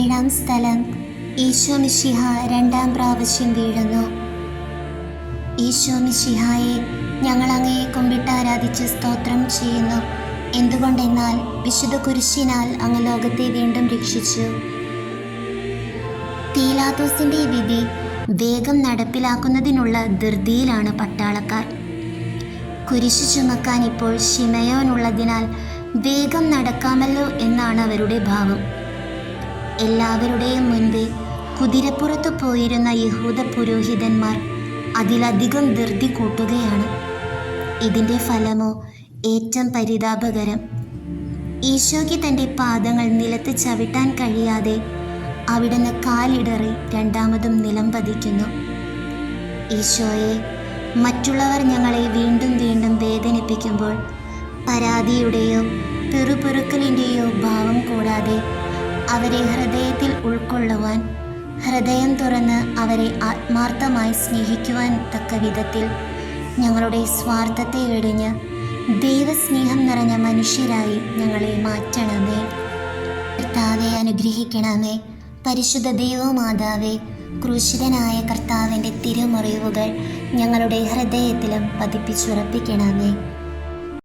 17 സ്ഥലം. ഈശോ മിശിഹ രണ്ടാം പ്രാവശ്യം വീഴുന്നു. ഈശോ മിശിഹായെ, ഞങ്ങൾ അങ്ങയെ കുമ്പിട്ട് ആരാധിച്ച് സ്തോത്രം ചെയ്യുന്നു. എന്തുകൊണ്ടെന്നാൽ വിശുദ്ധ കുരിശിനാൽ അങ്ങ് ലോകത്തെ വീണ്ടും രക്ഷിച്ചു. പീലാത്തോസിന്റെ വിധി വേഗം നടപ്പിലാക്കുന്നതിനുള്ള ധൃതിയിലാണ് പട്ടാളക്കാർ. കുരിശ് ചുമക്കാൻ ഇപ്പോൾ ശിമയോനുള്ളതിനാൽ വേഗം നടക്കാമല്ലോ എന്നാണ് അവരുടെ ഭാവം. എല്ലാവരുടെയും മുൻപേ കുതിരപ്പുറത്ത് പോയിരുന്ന യഹൂദ പുരോഹിതന്മാർ അതിലധികം ധൃതി കൂട്ടുകയാണ്. ഇതിൻ്റെ ഫലമോ ഏറ്റവും പരിതാപകരം. ഈശോയ്ക്ക് തൻ്റെ പാദങ്ങൾ നിലത്ത് ചവിട്ടാൻ കഴിയാതെ അവിടുന്ന് കാലിടറി രണ്ടാമതും നിലം പതിക്കുന്നു. ഈശോയെ, മറ്റുള്ളവർ ഞങ്ങളെ വീണ്ടും വീണ്ടും വേദനിപ്പിക്കുമ്പോൾ പരാതിയുടെയോ പിറുപിറുക്കലിൻ്റെയോ ഭാവം കൂടാതെ അവരെ ഹൃദയത്തിൽ ഉൾക്കൊള്ളുവാൻ, ഹൃദയം തുറന്ന് അവരെ ആത്മാർത്ഥമായി സ്നേഹിക്കുവാൻ തക്ക വിധത്തിൽ ഞങ്ങളുടെ സ്വാർത്ഥത്തെ വെടിഞ്ഞ് ദൈവസ്നേഹം നിറഞ്ഞ മനുഷ്യരായി ഞങ്ങളെ മാറ്റണമേ. കർത്താവെ, അനുഗ്രഹിക്കണമേ. പരിശുദ്ധ ദൈവമാതാവേ, ക്രൂശിതനായ കർത്താവിൻ്റെ തിരുമുറിവുകൾ ഞങ്ങളുടെ ഹൃദയത്തിലും പതിപ്പിച്ചുറപ്പിക്കണമേ.